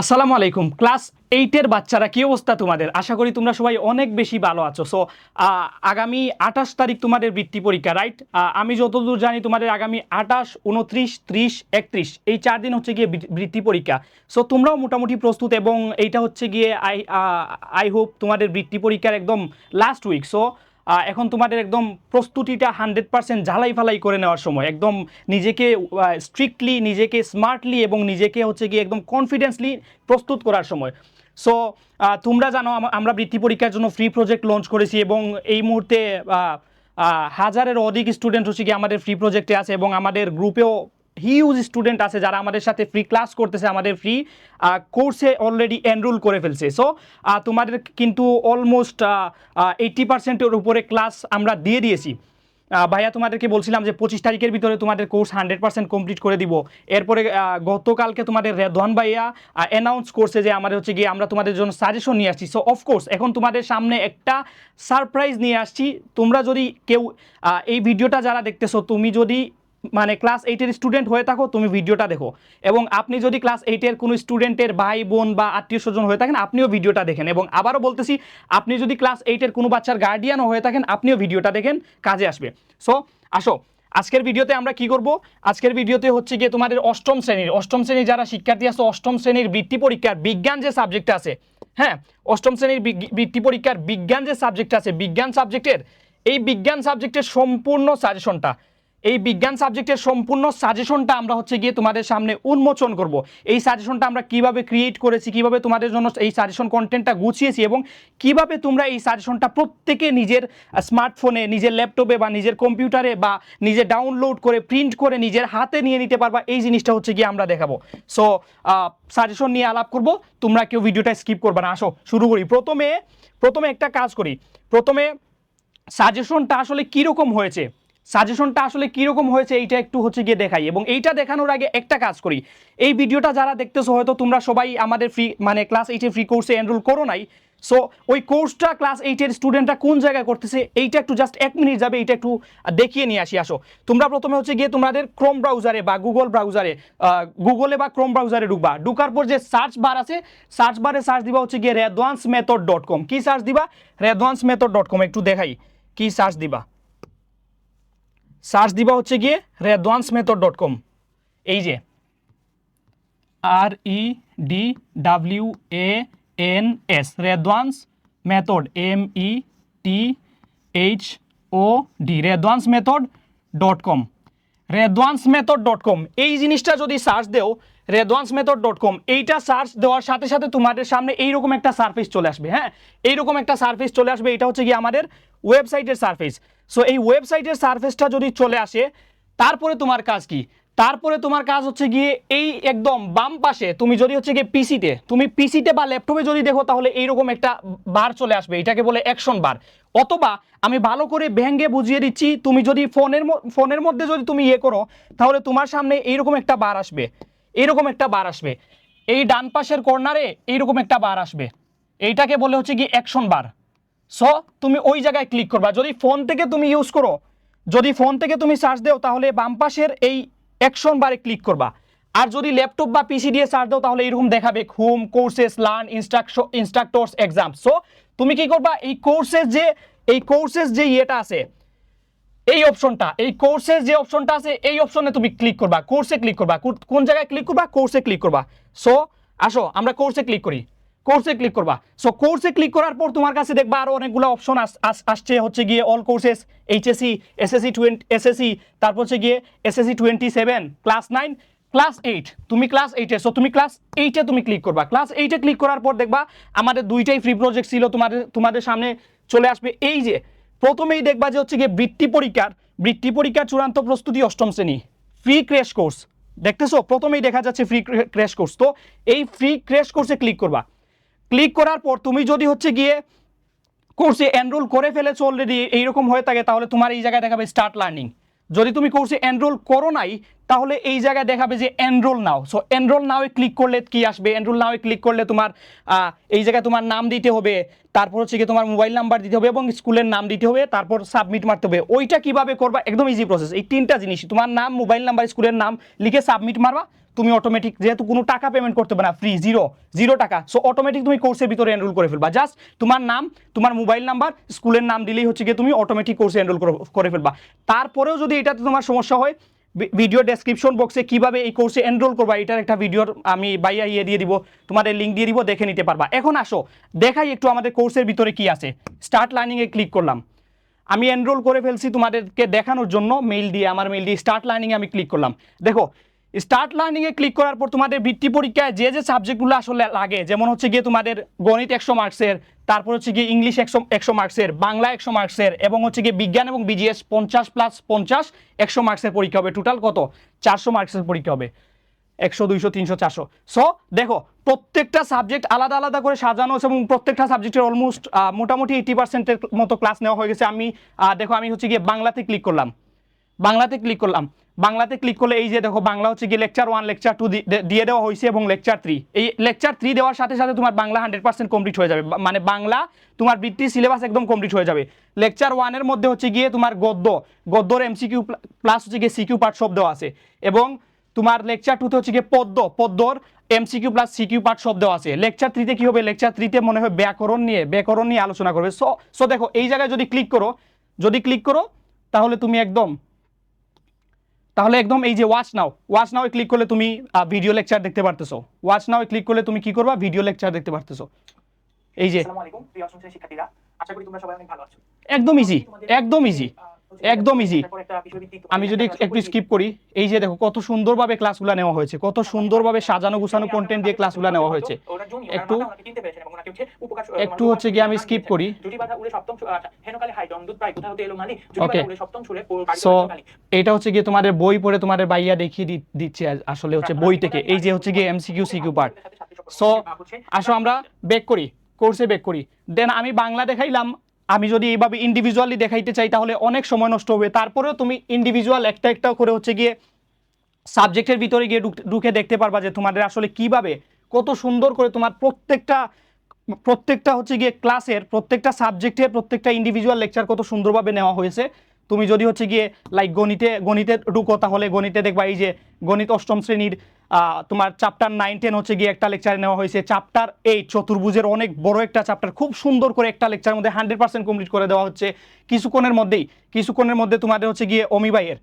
আসসালামু আলাইকুম। ক্লাস 8 এর বাচ্চারা কি অবস্থা তোমাদের? আশা করি তোমরা সবাই অনেক বেশি ভালো আছো। সো আগামী 28 তারিখ তোমাদের বৃত্তি পরীক্ষা, রাইট? আমি যতদূর জানি তোমাদের আগামী 28, 29, 30, 31 এই 4 দিন হচ্ছে গিয়ে বৃত্তি পরীক্ষা। সো তোমরাও মোটামুটি প্রস্তুত এবং এইটা হচ্ছে গিয়ে আই হোপ তোমাদের বৃত্তি পরীক্ষার একদম লাস্ট উইক। সো এখন তোমাদের একদম প্রস্তুতিটা 100% ঝালাই ফালাই করে নেওয়ার সময়, একদম নিজেকে স্ট্রিক্টলি, নিজেকে স্মার্টলি এবং নিজেকে হচ্ছে গিয়ে একদম কনফিডেন্সলি প্রস্তুত করার সময়। সো তোমরা জানো আমরা বৃত্তি পরীক্ষার জন্য ফ্রি প্রজেক্ট লঞ্চ করেছি এবং এই মুহূর্তে হাজারের অধিক স্টুডেন্ট হচ্ছে গিয়ে আমাদের ফ্রি প্রজেক্টে আছে এবং আমাদের গ্রুপেও হিউজ স্টুডেন্ট আছে যারা আমাদের সাথে ফ্রি ক্লাস করতেছে, আমাদের ফ্রি কোর্সে অলরেডি এনরোল করে ফেলছে। সো তোমাদের কিন্তু অলমোস্ট 80%-এর উপরে ক্লাস আমরা দিয়ে দিয়েছি। ভাইয়া তোমাদেরকে বলছিলাম যে 25 তারিখের ভিতরে তোমাদের কোর্স 100% কমপ্লিট করে দিব। এরপরে গতকালকে তোমাদের রেদওয়ান ভাইয়া অ্যানাউন্স করছে যে আমাদের হচ্ছে গিয়ে আমরা তোমাদের জন্য সাজেশন নিয়ে আসছি। সো অফকোর্স এখন তোমাদের সামনে একটা সারপ্রাইজ নিয়ে আসছি। তোমরা যদি কেউ এই ভিডিওটা যারা দেখতেছো, তুমি যদি মানে ক্লাস 8-এর স্টুডেন্ট হয়ে থাকো, তুমি ভিডিওটা দেখো, এবং আপনি যদি ক্লাস 8-এর কোনো স্টুডেন্টের ভাই বোন বা আত্মীয় স্বজন হয়ে থাকেন, আপনিও ভিডিওটা দেখেন। এবং আবারও বলতেছি, আপনি যদি ক্লাস 8-এর কোনো বাচ্চার গার্ডিয়ানও হয়ে থাকেন, আপনিও ভিডিওটা দেখেন, কাজে আসবে। সো আসো, আজকের ভিডিওতে আমরা কি করব? আজকের ভিডিওতে হচ্ছে গিয়ে তোমাদের অষ্টম শ্রেণীর যারা শিক্ষার্থী আছে, অষ্টম শ্রেণীর বৃত্তি পরীক্ষার বিজ্ঞান যে সাবজেক্ট আছে, হ্যাঁ, অষ্টম শ্রেণীর বৃত্তি পরীক্ষার বিজ্ঞান যে সাবজেক্ট আছে, বিজ্ঞান সাবজেক্টের এই বিজ্ঞান সাবজেক্টের সম্পূর্ণ সাজেশনটা, এই বিজ্ঞান সাবজেক্টের সম্পূর্ণ সাজেশনটা আমরা হচ্ছে গিয়ে তোমাদের সামনে উন্মোচন করব। এই সাজেশনটা আমরা কিভাবে ক্রিয়েট করেছি, কিভাবে তোমাদের জন্য এই সাজেশন কন্টেন্টটা গুছিয়েছি এবং কিভাবে তোমরা এই সাজেশনটা প্রত্যেকে নিজের স্মার্টফোনে, নিজের ল্যাপটপে বা নিজের কম্পিউটারে বা নিজে ডাউনলোড করে প্রিন্ট করে নিজের হাতে নিয়ে নিতে পারবা, এই জিনিসটা হচ্ছে গিয়ে আমরা দেখাবো। সো সাজেশন নিয়ে আলাপ করব, তোমরা কেউ ভিডিওটা স্কিপ করবে না। আসো শুরু করি। প্রথমে একটা কাজ করি। প্রথমে সাজেশনটা আসলে কীরকম হয়েছে, এইটা একটু হচ্ছে গিয়ে দেখাই। এবং এইটা দেখানোর আগে একটা কাজ করি। এই ভিডিওটা যারা দেখতেছো, হয়তো তোমরা সবাই আমাদের ফ্রি মানে ক্লাস 8-এর ফ্রি কোর্সে এনরোল করো নাই। সো ওই কোর্সটা ক্লাস 8-এর স্টুডেন্টরা কোন জায়গায় করতেছে, এইটা একটু জাস্ট 1 মিনিট যাবে, এইটা একটু দেখিয়ে নিয়ে আসি। আসো, তোমরা প্রথমে হচ্ছে গিয়ে তোমাদের ক্রোম ব্রাউজারে বা গুগলে বা ক্রোম ব্রাউজারে ঢুকবা। ঢুকার পর যে সার্চ বার আছে, সার্চ বারে সার্চ দিবা হচ্ছে গিয়ে redvancemethod.com। কি সার্চ দিবা? redvancemethod.com। একটু দেখাই কি সার্চ দিবা। সার্চ দিবা হচ্ছে গিয়ে redvancemethod.com। এই যে REDWANS, রেদওয়ান্স method, METHOD, redvancemethod.com। redvancemethod.com এই জিনিসটা যদি সার্চ দেও, redvancemethod.com, এইটা সার্চ দেওয়ার সাথে সাথে তোমাদের সামনে এইরকম একটা সারফেস চলে আসবে। হ্যাঁ, এইরকম একটা সারফেস চলে আসবে। এটা হচ্ছে গিয়ে আমাদের ওয়েবসাইটের সারফেস। সো এই ওয়েবসাইটের সারফেসটা যদি চলে আসে, তারপরে তোমার কাজ কি? তারপরে তোমার কাজ হচ্ছে গিয়ে এই একদম বাম পাশে, তুমি যদি হচ্ছে গিয়ে পিসিতে বা ল্যাপটপে যদি দেখো, তাহলে এইরকম একটা বার চলে আসবে, এটাকে বলে অ্যাকশন বার। অথবা আমি ভালো করে ভেঙে বুঝিয়ে দিচ্ছি, তুমি যদি ফোনের মধ্যে যদি তুমি করো, তাহলে তোমার সামনে এইরকম একটা বার আসবে, এই ডান পাশের কর্নারে এইরকম একটা বার আসবে, এইটাকে বলে হচ্ছে গিয়ে অ্যাকশন বার। সো তুমি ওই জায়গায় ক্লিক করবা। যদি ফোন থেকে তুমি ইউজ করো, যদি ফোন থেকে তুমি সার্চ দাও, তাহলে বাম পাশের এই অ্যাকশন বারে ক্লিক করবা। আর যদি ল্যাপটপ বা পিসি দিয়ে সার্চ দাও, তাহলে এরকম দেখাবে home, courses, learn, instructors, exam. So তুমি কি করবা? এই কোর্সেস যে ইয়েটা আছে, এই অপশনটা, এই কোর্সের যে অপশনটা আছে, এই অপশনে তুমি ক্লিক করবা, কোর্সে ক্লিক করবা। কোন জায়গায় ক্লিক করবা? কোর্সে ক্লিক করবা। সো আসো আমরা কোর্সে ক্লিক করি। কোর্সে ক্লিক করবা। সো কোর্সে ক্লিক করার পর তোমার কাছে দেখবা আরো অনেকগুলো অপশন আসছে, হচ্ছে গিয়ে অল কোর্সেস, এইচএসসি, এসএসসি, তারপর হচ্ছে গিয়ে এসএসসি 27, ক্লাস 9, ক্লাস 8। তুমি ক্লাস 8-এ, সো তুমি ক্লাস 8-এ তুমি ক্লিক করবা। ক্লাস 8-এ ক্লিক করার পর দেখবা আমাদের দুইটাই ফ্রি প্রজেক্ট ছিল, তোমাদের সামনে চলে আসবে। এই যে প্রথমেই দেখবা যে হচ্ছে গিয়ে বৃত্তি পরীক্ষার চূড়ান্ত প্রস্তুতি অষ্টম শ্রেণী ফ্রি ক্র্যাশ কোর্স। দেখতেছো, প্রথমেই দেখা যাচ্ছে ফ্রি ক্র্যাশ কোর্স। তো এই ফ্রি ক্র্যাশ কোর্সে ক্লিক করবা। ক্লিক করার পর তুমি যদি হচ্ছে গিয়ে কোর্সে এনরোল করে ফেলেছো অলরেডি, এইরকম হয়ে থাকে, তাহলে তোমার এই জায়গায় দেখাবে স্টার্ট লার্নিং। যদি তুমি কোর্সে এনরোল করো নাই, তাহলে এই জায়গায় দেখাবে যে এনরোল নাও। সো এনরোল নাওয়ে ক্লিক করলে কি আসবে? এনরোল নাওয়ে ক্লিক করলে তোমার এই জায়গায় তোমার নাম দিতে হবে, তারপর হচ্ছে কি তোমার মোবাইল নাম্বার দিতে হবে এবং স্কুলের নাম দিতে হবে, তারপর সাবমিট মারতে হবে। ওইটা কিভাবে করবা? একদম ইজি প্রসেস। এই তিনটা জিনিস, তোমার নাম, মোবাইল নাম্বার, স্কুলের নাম লিখে সাবমিট মারবা, তুমি অটোমেটিক, যেহেতু কোনো টাকা পেমেন্ট করতে হবে না, ফ্রি, জিরো টাকা, সো অটোমেটিক তুমি কোর্সের ভিতরে এনরোল করে ফেলবা। জাস্ট তোমার নাম, তোমার মোবাইল নাম্বার, স্কুলের নাম দিলেই হচ্ছে গিয়ে তুমি অটোমেটিক কোর্সে এনরোল করে ফেলবা। তারপরেও যদি এটাতে তোমার সমস্যা হয়, ভিডিও ডেসক্রিপশন বক্সে কিভাবে এই কোর্সে এনরোল করবা এটার একটা ভিডিওর আমি বাইয়া দিয়ে দিব, তোমাদের লিঙ্ক দিয়ে দিব, দেখে নিতে পারবা। এখন আসো দেখাই একটু আমাদের কোর্সের ভিতরে কি আছে। স্টার্ট লার্নিংয়ে ক্লিক করলাম, আমি এনরোল করে ফেলছি তোমাদেরকে দেখানোর জন্য। আমার মেইল দিয়ে স্টার্ট লার্নিংয়ে আমি ক্লিক করলাম। দেখো স্টার্ট লার্নিংয়ে ক্লিক করার পর তোমাদের বৃত্তি পরীক্ষায় যে সাবজেক্টগুলো আসলে লাগে, যেমন হচ্ছে গিয়ে তোমাদের গণিত 100 মার্কসের, তারপর হচ্ছে গিয়ে ইংলিশ 100 মার্কসের, বাংলা 100 মার্কসের, এবং হচ্ছে গিয়ে বিজ্ঞান এবং বিজিএস 50 + 50 100 মার্কসের পরীক্ষা হবে। টোটাল কত? 400 মার্কসের পরীক্ষা হবে। 100, 200, 300, 400। সো দেখো প্রত্যেকটা সাবজেক্ট আলাদা আলাদা করে সাজানো আছে এবং প্রত্যেকটা সাবজেক্টের অলমোস্ট মোটামুটি 80%-এর মতো ক্লাস নেওয়া হয়ে গেছে। আমি দেখো আমি হচ্ছে গিয়ে বাংলাতে ক্লিক করলাম, বাংলাতে ক্লিক করলে এই যে দেখো বাংলা হচ্ছে গিয়ে লেকচার 1, লেকচার 2 দিয়ে দেওয়া হয়েছে এবং লেকচার 3। এই লেকচার 3 দেওয়ার সাথে সাথে তোমার বাংলা 100% কমপ্লিট হয়ে যাবে, মানে বাংলা তোমার বৃত্তি সিলেবাস একদম কমপ্লিট হয়ে যাবে। লেকচার 1 এর মধ্যে হচ্ছে গিয়ে তোমার গদ্যর এমসিকিউ প্লাস হচ্ছে গিয়ে সিকিউ পার্ট সব দেওয়া আছে, এবং তোমার লেকচার 2তে হচ্ছে গিয়ে পদ্মর এমসিকিউ প্লাস সিকিউ পার্ট সব দেওয়া আছে। লেকচার 3তে কি হবে? লেকচার 3তে মনে হয় ব্যাকরণ নিয়ে আলোচনা করবে। সো দেখো এই জায়গায় যদি ক্লিক করো তাহলে একদম এই যে ওয়াচ নাও ক্লিক করলে তুমি ভিডিও লেকচার দেখতে পারতেছো। ওয়াচ নাও ক্লিক করলে তুমি কি করবা? ভিডিও লেকচার দেখতে পারতেছো। এই যে আসসালামু আলাইকুম প্রিয় অষ্টম শ্রেণীর শিক্ষার্থীরা, আশা করি তোমরা সবাই অনেক ভালো আছো। একদম ইজি। আমি যদি একটু স্কিপ করি, এই যে দেখো কত সুন্দরভাবে ক্লাসগুলো নেওয়া হয়েছে, কত সুন্দরভাবে সাজানো গুছানো কন্টেন্ট দিয়ে ক্লাসগুলো নেওয়া হয়েছে। একটু হচ্ছে গিয়ে আমি স্কিপ করি। ওকে, সো এটা হচ্ছে গিয়ে তোমাদের বই পড়ে তোমাদের বাইয়া দেখিয়ে দিচ্ছে আসলে হচ্ছে বই থেকে। এই যে হচ্ছে গিয়ে এমসিকিউ সিকিউ পার্ট। সো আসো আমরা কোর্সে ব্যাক করি। দেন আমি বাংলা দেখাইলাম। আমি যদি এইভাবে ইন্ডিভিজুয়ালি দেখাইতে চাই তাহলে অনেক সময় নষ্ট হবে। তারপরেও তুমি ইন্ডিভিজুয়াল একটা করে হচ্ছে গিয়ে সাবজেক্টের ভিতরে গিয়ে ঢুকে দেখতে পারবা যে তোমাদের আসলে কিভাবে কত সুন্দর করে তোমার প্রত্যেকটা হচ্ছে গিয়ে ক্লাসের প্রত্যেকটা সাবজেক্টের প্রত্যেকটা ইন্ডিভিজুয়াল লেকচার কত সুন্দরভাবে নেওয়া হয়েছে। তুমি যদি হচ্ছে গিয়ে লাইক গণিতে ঢুকো তাহলে গণিতে দেখবা এই যে গণিত 8ম শ্রেণীর তোমার চ্যাপ্টার 9, 10 হচ্ছে গিয়ে একটা লেকচার নেওয়া হয়েছে। চ্যাপ্টার 8 চতুর্ভুজের অনেক বড় একটা চ্যাপ্টার, খুব সুন্দর করে একটা লেকচারের মধ্যে 100% কমপ্লিট করে দেওয়া হচ্ছে কিছুক্ষণের মধ্যে। তোমাদের হচ্ছে গিয়ে অমিবাইয়ের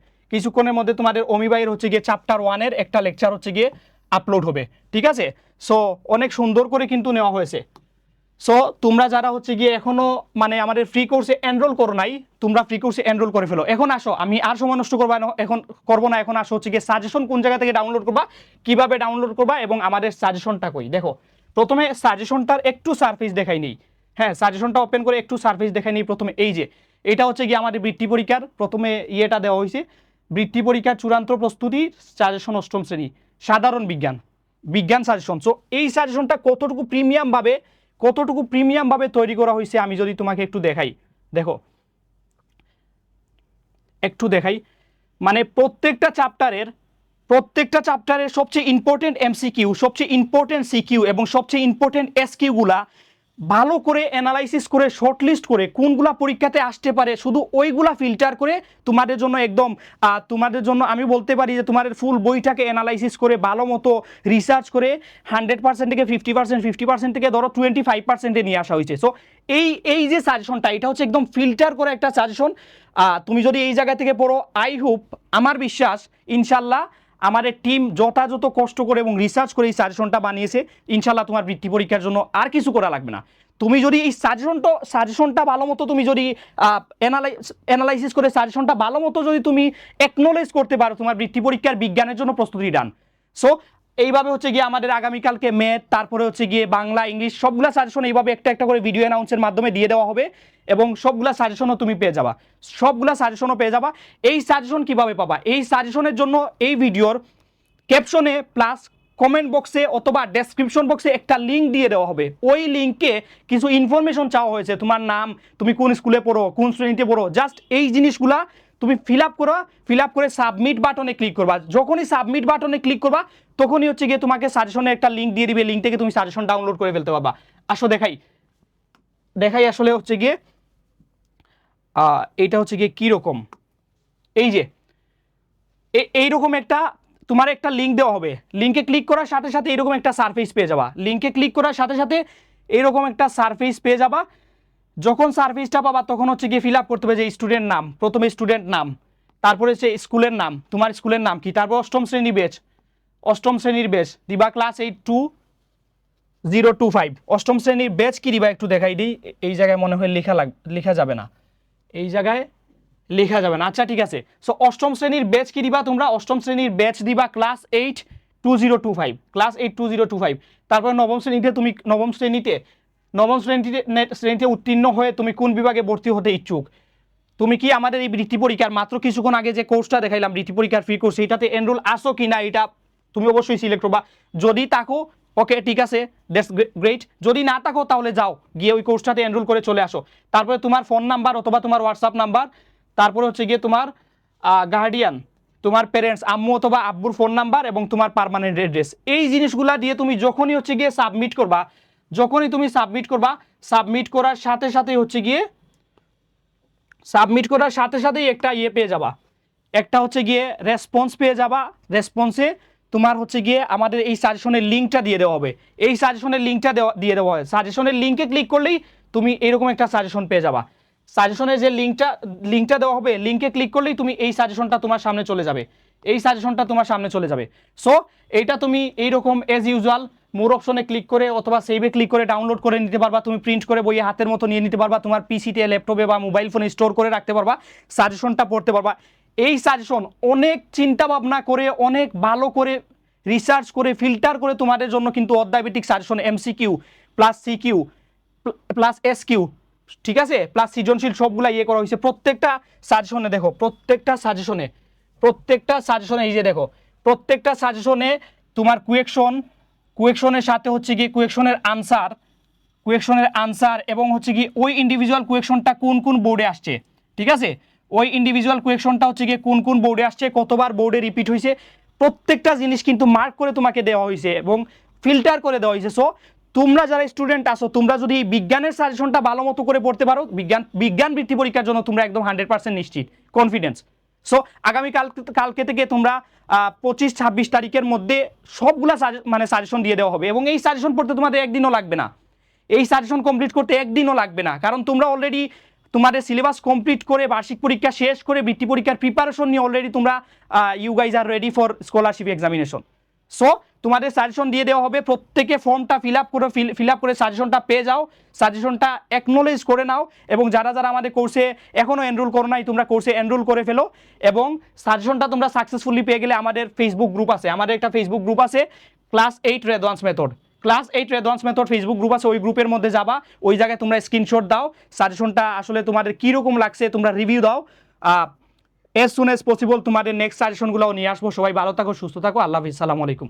হচ্ছে গিয়ে চ্যাপ্টার 1 এর একটা লেকচার হচ্ছে গিয়ে আপলোড হবে। ঠিক আছে, সো অনেক সুন্দর করে কিন্তু নেওয়া হয়েছে। সো তোমরা যারা হচ্ছে গিয়ে এখনো মানে আমাদের ফ্রি কোর্সে এনরোল করো নাই, তোমরা ফ্রি কোর্সে এনরোল করে ফেলো। এখন আসো, আমি আর সময় নষ্ট করবো না। এখন আসো হচ্ছে গিয়ে সাজেশন কোন জায়গা থেকে ডাউনলোড করবা, কিভাবে ডাউনলোড করবা, এবং আমাদের সাজেশনটা কই। দেখো প্রথমে সাজেশনটার একটু সারফেস দেখাই নেই। হ্যাঁ, সাজেশনটা ওপেন করে একটু সারফেস দেখাই নেই। প্রথমে এই যে এটা হচ্ছে গিয়ে আমাদের বৃত্তি পরীক্ষার প্রথমে ইয়েটা দেওয়া হয়েছে, বৃত্তি পরীক্ষার চূড়ান্ত প্রস্তুতি সাজেশন 8ম শ্রেণী সাধারণ বিজ্ঞান সাজেশন। সো এই সাজেশনটা কতটুকু প্রিমিয়াম ভাবে তৈরি করা হয়েছে আমি যদি তোমাকে একটু দেখাই। দেখো মানে প্রত্যেকটা চ্যাপ্টারের সবচেয়ে ইম্পর্টেন্ট এমসিকিউ, সবচেয়ে ইম্পর্টেন্ট সিকিউ এবং সবচেয়ে ইম্পর্টেন্ট এসকিউ গুলা ভালো করে অ্যানালাইসিস করে শর্টলিস্ট করে কোনগুলা পরীক্ষাতে আসতে পারে শুধু ওইগুলা ফিল্টার করে তোমাদের জন্য আমি বলতে পারি যে তোমাদের ফুল বইটাকে অ্যানালাইসিস করে ভালো মতো রিসার্চ করে 100% থেকে 50% থেকে ধরো 25%-এ নিয়ে আসা হয়েছে। সো এই যে সাজেশনটা, এটা হচ্ছে একদম ফিল্টার করে একটা সাজেশন। তুমি যদি এই জায়গা থেকে পড়ো, আই হোপ, আমার বিশ্বাস ইনশাল্লাহ আমাদের টিম যথাযথ কষ্ট করে এবং রিসার্চ করে এই সাজেশনটা বানিয়েছে। ইনশাল্লাহ তোমার বৃত্তি পরীক্ষার জন্য আর কিছু করা লাগবে না। তুমি যদি এই সাজেশনটা ভালো মতো তুমি যদি অ্যানালাইসিস করে সাজেশনটা ভালো মতো যদি তুমি অ্যাকনোলেজ করতে পারো, তোমার বৃত্তি পরীক্ষার বিজ্ঞানের জন্য প্রস্তুতি ডান। সো এইভাবে হচ্ছে গিয়ে আমাদের আগামীকালকে ম্যাথ, তারপরে হচ্ছে গিয়ে বাংলা, ইংলিশ সবগুলা সাজেশন এইভাবে একটা করে ভিডিও অ্যানাউন্সের মাধ্যমে দিয়ে দেওয়া হবে এবং সবগুলা সাজেশনও তুমি পেয়ে যাবা। এই সাজেশন কিভাবে পাবা? এই সাজেশনের জন্য এই ভিডিওর ক্যাপশনে প্লাস কমেন্ট বক্সে অথবা ডেসক্রিপশন বক্সে একটা লিঙ্ক দিয়ে দেওয়া হবে। ওই লিঙ্কে কিছু ইনফরমেশন চাওয়া হয়েছে, তোমার নাম, তুমি কোন স্কুলে পড়ো, কোন শ্রেণীতে পড়ো, জাস্ট এই জিনিসগুলা তুমি ফিল আপ করে সাবমিট বাটনে ক্লিক করবা। যখনই সাবমিট বাটনে ক্লিক করবা তখনই হচ্ছে গিয়ে তোমাকে সাজেশনের একটা লিঙ্ক দিয়ে দিবে, লিঙ্ক থেকে তুমি সাজেশন ডাউনলোড করে ফেলতে পারবা। আসো দেখাই আসলে হচ্ছে গিয়ে এইটা হচ্ছে গিয়ে কীরকম। এই যে এইরকম একটা তোমার একটা লিঙ্ক দেওয়া হবে, লিঙ্কে ক্লিক করার সাথে সাথে এরকম একটা সারফেস পেয়ে যাবা, লিঙ্কে ক্লিক করার সাথে সাথে এরকম একটা সারফেস পেয়ে যাবা। যখন সার্ভিসটা পাবা তখন হচ্ছে গিয়ে ফিল আপ করতে হবে যে স্টুডেন্ট নাম, প্রথমে স্টুডেন্ট নাম, তারপরে হচ্ছে স্কুলের নাম, তোমার স্কুলের নাম কি, তারপর অষ্টম শ্রেণী ব্যাচ, অষ্টম শ্রেণীর ব্যাচ দিবা ক্লাস 82025, অষ্টম শ্রেণীর ব্যাচ কি দিবা একটু দেখাই দিই, এই জায়গায় মনে হয় লেখা যাবে না, এই জায়গায় লেখা যাবে না, আচ্ছা ঠিক আছে। সো অষ্টম শ্রেণীর ব্যাচ কি দিবা তোমরা, অষ্টম শ্রেণীর ব্যাচ দিবা ক্লাস 82025, ক্লাস 82025। তারপরে নবম শ্রেণীতে উত্তীর্ণ হয়ে তুমি কোন বিভাগে ভর্তি হতে ইচ্ছুক, তুমি কি আমাদের এই বৃত্তি পরীক্ষার মাত্র কিছুক্ষণ আগে যে কোর্সটা দেখাইলাম বৃত্তি পরীক্ষার ফ্রি কোর্স, এটাতে এনরোল আসো কি না এটা তুমি অবশ্যই সিলেক্ট করবা। যদি থাকো ওকে ঠিক আছে, দ্যাটস গ্রেট, যদি না থাকো তাহলে যাও গিয়ে ওই কোর্সটাতে এনরোল করে চলে আসো। তারপরে তোমার ফোন নাম্বার অথবা তোমার হোয়াটসঅ্যাপ নাম্বার, তারপরে হচ্ছে গিয়ে তোমার গার্ডিয়ান, তোমার প্যারেন্টস আম্মু অথবা আব্বুর ফোন নাম্বার এবং তোমার পার্মানেন্ট অ্যাড্রেস, এই জিনিসগুলা দিয়ে তুমি যখনই হচ্ছে গিয়ে সাবমিট করবা, যখনই তুমি সাবমিট করবা, সাবমিট করার সাথে সাথেই হচ্ছে গিয়ে সাবমিট করার সাথে সাথেই একটা পেয়ে যাবা, একটা হচ্ছে গিয়ে রেসপন্স পেয়ে যাবা। রেসপন্সে তোমার হচ্ছে গিয়ে আমাদের এই সাজেশনের লিঙ্কটা দিয়ে দেওয়া হবে, এই সাজেশনের লিঙ্কটা দিয়ে দেওয়া হয়, সাজেশনের লিঙ্কে ক্লিক করলেই তুমি এরকম একটা সাজেশন পেয়ে যাবা। সাজেশনের যে লিঙ্কটা দেওয়া হবে, লিঙ্কে ক্লিক করলেই তুমি এই সাজেশনটা তোমার সামনে চলে যাবে, এই সাজেশনটা তোমার সামনে চলে যাবে। সো এইটা তুমি এইরকম এজ ইউজুয়াল মোর অপশনে ক্লিক করে অথবা সেভে ক্লিক করে ডাউনলোড করে নিতে পারবা, তুমি প্রিন্ট করে বইয়ে হাতের মতো নিয়ে নিতে পারবা, তোমার পিসিতে ল্যাপটপে বা মোবাইল ফোনে স্টোর করে রাখতে পারবা, সাজেশনটা পড়তে পারবা। এই সাজেশন অনেক চিন্তা ভাবনা করে, অনেক ভালো করে রিসার্চ করে, ফিল্টার করে তোমাদের জন্য কিন্তু অধ্যায়ভিত্তিক suggestion MCQ plus CQ plus SQ, ঠিক আছে, প্লাস সৃজনশীল সবগুলা করা হয়েছে প্রত্যেকটা সাজেশনে। দেখো প্রত্যেকটা সাজেশনে এই যে দেখো প্রত্যেকটা সাজেশনে তোমার কুয়েকশনের সাথে হচ্ছে কি কুয়েকশনের আনসার এবং হচ্ছে কি ওই ইন্ডিভিজুয়াল কুয়েকশনটা কোন কোন বোর্ডে আসছে, ঠিক আছে, ওই ইন্ডিভিজুয়াল কুয়েকশনটা হচ্ছে গিয়ে কোন কোন বোর্ডে আসছে, কতবার বোর্ডে রিপিট হয়েছে, প্রত্যেকটা জিনিস কিন্তু মার্ক করে তোমাকে দেওয়া হয়েছে এবং ফিল্টার করে দেওয়া হয়েছে। সো তোমরা যারা স্টুডেন্ট আসো, তোমরা যদি বিজ্ঞানের সাজেশনটা ভালো মতো করে পড়তে পারো, বিজ্ঞান বৃত্তি পরীক্ষার জন্য তোমরা একদম 100% নিশ্চিত, কনফিডেন্স। সো কালকে থেকে তোমরা 25-26 তারিখের মধ্যে সবগুলা সাজেশন দিয়ে দেওয়া হবে এবং এই সাজেশন পড়তে তোমাদের একদিনও লাগবে না, এই সাজেশন কমপ্লিট করতে একদিনও লাগবে না, কারণ তোমরা অলরেডি তোমাদের সিলেবাস কমপ্লিট করে বার্ষিক পরীক্ষা শেষ করে বৃত্তি পরীক্ষার প্রিপারেশন নিয়ে অলরেডি তোমরা you guys are ready for scholarship examination. So তোমাদের সাজেশন দিয়ে দেওয়া হবে, প্রত্যেকে ফর্মটা ফিল আপ করে সাজেশনটা পেয়ে যাও, সাজেশনটা অ্যাকনোলেজ করে নাও এবং যারা আমাদের কোর্সে এখনও এনরোল করো নাই তোমরা কোর্সে এনরোল করে ফেলো এবং সাজেশনটা তোমরা সাকসেসফুলি পেয়ে গেলে আমাদের ফেসবুক গ্রুপ আছে, আমাদের একটা ফেসবুক গ্রুপ আছে ক্লাস 8 রেদওয়ান্স মেথড ফেসবুক গ্রুপ আছে, ওই গ্রুপের মধ্যে যাবা, ওই জায়গায় তোমরা স্ক্রিনশট দাও, সাজেশনটা আসলে তোমাদের কীরকম লাগছে তোমরা রিভিউ দাও, এজ সুন এজ পসিবল তোমাদের নেক্সট সাজেশনগুলোও নিয়ে আসবো। সবাই ভালো থাকো, সুস্থ থাকো, আল্লাহ হাফিজ, সালামু আলাইকুম।